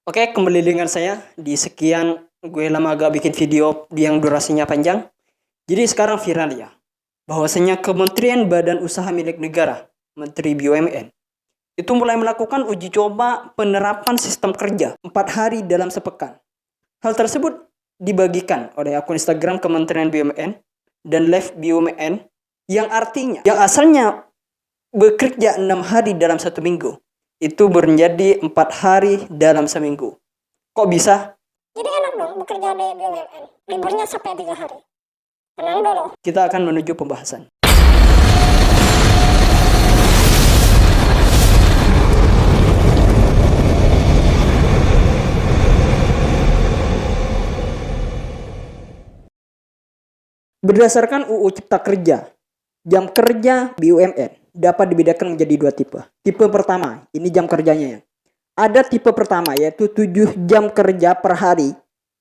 Oke, kembali dengan saya di sekian gue lama agak bikin video yang durasinya panjang. Jadi sekarang viral ya, bahwasanya Kementerian Badan Usaha Milik Negara, Menteri BUMN, itu mulai melakukan uji coba penerapan sistem kerja 4 hari dalam sepekan. Hal tersebut dibagikan oleh akun Instagram Kementerian BUMN dan Live BUMN yang asalnya bekerja 6 hari dalam 1 minggu itu menjadi 4 hari dalam seminggu. Kok bisa? Jadi enak dong bekerja di BUMN. Liburnya sampai 3 hari. Tenang dulu. Kita akan menuju pembahasan. Berdasarkan UU Cipta Kerja, jam kerja BUMN dapat dibedakan menjadi 2 tipe. Tipe pertama, ini jam kerjanya ya. Ada tipe pertama yaitu 7 jam kerja per hari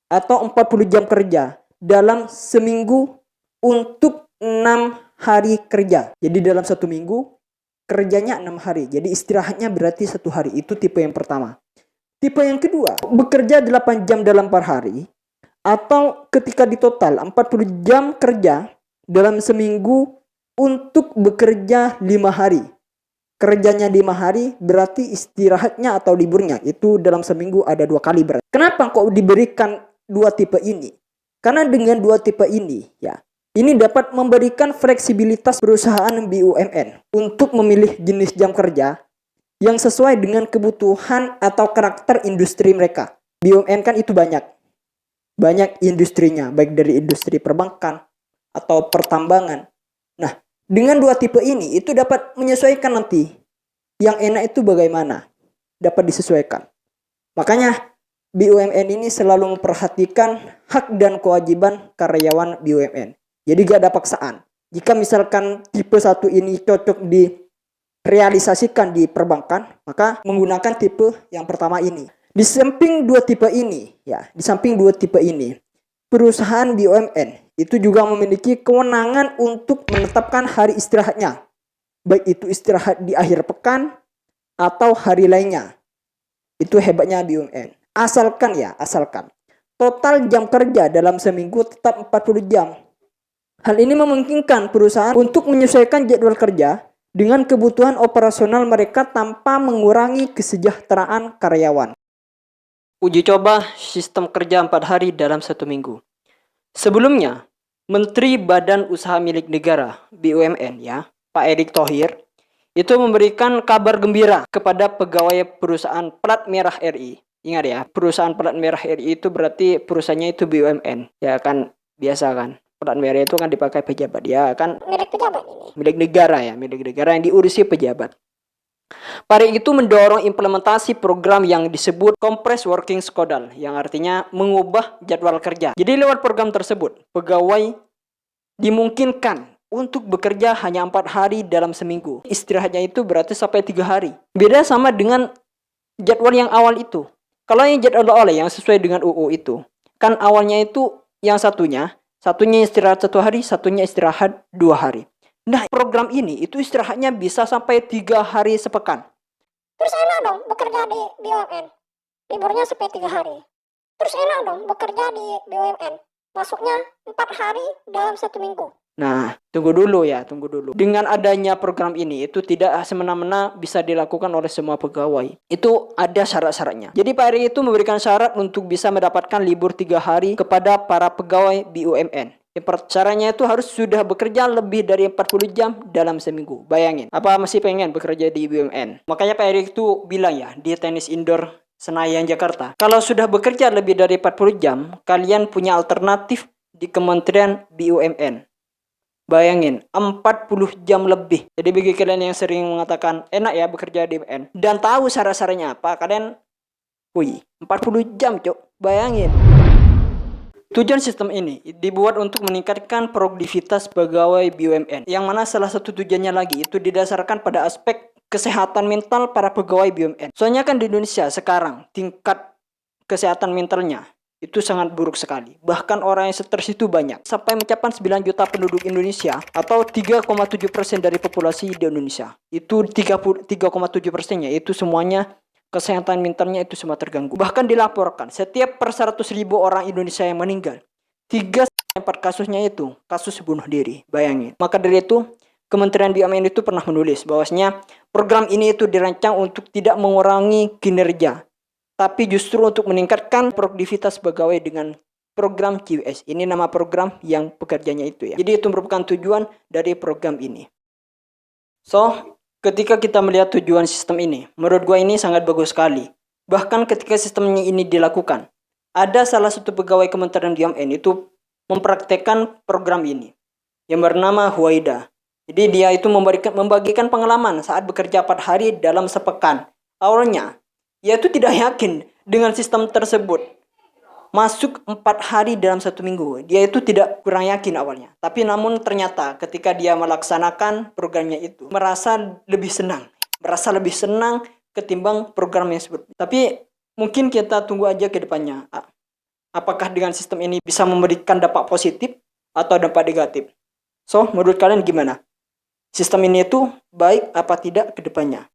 atau 40 jam kerja dalam seminggu untuk 6 hari kerja. Jadi dalam 1 minggu kerjanya 6 hari. Jadi istirahatnya berarti 1 hari. Itu tipe yang pertama. Tipe yang kedua, bekerja 8 jam dalam per hari atau ketika di total 40 jam kerja dalam seminggu untuk bekerja 5 hari. Kerjanya 5 hari berarti istirahatnya atau liburnya itu dalam seminggu ada 2 kali berarti. Kenapa kok diberikan 2 tipe ini? Karena dengan 2 tipe ini ya, ini dapat memberikan fleksibilitas perusahaan BUMN untuk memilih jenis jam kerja yang sesuai dengan kebutuhan atau karakter industri mereka. BUMN kan itu banyak industrinya, baik dari industri perbankan atau pertambangan. Nah, dengan 2 tipe ini itu dapat menyesuaikan nanti. Yang enak itu bagaimana? Dapat disesuaikan. Makanya BUMN ini selalu memperhatikan hak dan kewajiban karyawan BUMN. Jadi gak ada paksaan. Jika misalkan tipe 1 ini cocok direalisasikan di perbankan, maka menggunakan tipe yang pertama ini. Di samping 2 tipe ini, perusahaan BUMN itu juga memiliki kewenangan untuk menetapkan hari istirahatnya. Baik itu istirahat di akhir pekan atau hari lainnya. Itu hebatnya BUMN. Asalkan total jam kerja dalam seminggu tetap 40 jam. Hal ini memungkinkan perusahaan untuk menyesuaikan jadwal kerja dengan kebutuhan operasional mereka tanpa mengurangi kesejahteraan karyawan. Uji coba sistem kerja 4 hari dalam 1 minggu. Sebelumnya, Menteri Badan Usaha Milik Negara BUMN ya, Pak Erick Thohir, itu memberikan kabar gembira kepada pegawai perusahaan plat merah RI. Ingat ya, perusahaan plat merah RI itu berarti perusahaannya itu BUMN. Ya kan, biasa kan. Plat merah itu kan dipakai pejabat. Ya kan, Milik pejabat ini. milik negara yang diurusi pejabat. Pak Erick itu mendorong implementasi program yang disebut Compressed Working Schedule, yang artinya mengubah jadwal kerja. Jadi lewat program tersebut, pegawai dimungkinkan untuk bekerja hanya 4 hari dalam seminggu. Istirahatnya itu berarti sampai 3 hari. Beda sama dengan jadwal yang awal itu. Kalau yang jadwal awal yang sesuai dengan UU itu, kan awalnya itu yang satunya istirahat 1 hari, satunya istirahat 2 hari. Nah, program ini itu istirahatnya bisa sampai 3 hari sepekan. Terus enak dong bekerja di BUMN. Liburnya sampai 3 hari. Terus enak dong bekerja di BUMN. Masuknya 4 hari dalam 1 minggu. Nah, tunggu dulu. Dengan adanya program ini, itu tidak semena-mena bisa dilakukan oleh semua pegawai. Itu ada syarat-syaratnya. Jadi Pak Erick itu memberikan syarat untuk bisa mendapatkan libur 3 hari kepada para pegawai BUMN. Caranya itu harus sudah bekerja lebih dari 40 jam dalam seminggu. Bayangin, apa masih pengen bekerja di BUMN? Makanya Pak Erick itu bilang ya, di tenis indoor Senayan Jakarta, kalau sudah bekerja lebih dari 40 jam, kalian punya alternatif di Kementerian BUMN. Bayangin, 40 jam lebih. Jadi bagi kalian yang sering mengatakan enak ya bekerja di BUMN dan tahu syarat-syaratnya apa, kalian 40 jam, Cok. Bayangin. Tujuan sistem ini dibuat untuk meningkatkan produktivitas pegawai BUMN, yang mana salah satu tujuannya lagi itu didasarkan pada aspek kesehatan mental para pegawai BUMN. Soalnya kan di Indonesia sekarang tingkat kesehatan mentalnya itu sangat buruk sekali. Bahkan orang yang stres itu banyak, sampai mencapai 9 juta penduduk Indonesia atau 3,7% dari populasi di Indonesia. Itu 3,7%-nya itu semuanya kesehatan mentalnya itu semua terganggu. Bahkan dilaporkan setiap per 100.000 orang Indonesia yang meninggal, 3-4 kasusnya itu kasus bunuh diri. Bayangin. Maka dari itu Kementerian BUMN itu pernah menulis bahwasanya program ini itu dirancang untuk tidak mengurangi kinerja, tapi justru untuk meningkatkan produktivitas pegawai dengan program QS. Ini nama program yang pekerjanya itu ya. Jadi itu merupakan tujuan dari program ini. So, ketika kita melihat tujuan sistem ini, menurut gua ini sangat bagus sekali. Bahkan ketika sistemnya ini dilakukan, ada salah satu pegawai Kementerian BUMN itu mempraktekkan program ini yang bernama Huwaida. Jadi dia itu membagikan pengalaman saat bekerja 4 hari dalam sepekan. Awalnya, ia itu tidak yakin dengan sistem tersebut. Masuk 4 hari dalam 1 minggu. Dia itu tidak kurang yakin awalnya. Tapi namun ternyata ketika dia melaksanakan programnya itu, merasa lebih senang. Merasa lebih senang ketimbang program yang sebelumnya. Tapi mungkin kita tunggu aja ke depannya. Apakah dengan sistem ini bisa memberikan dampak positif atau dampak negatif? So, menurut kalian gimana? Sistem ini itu baik apa tidak ke depannya?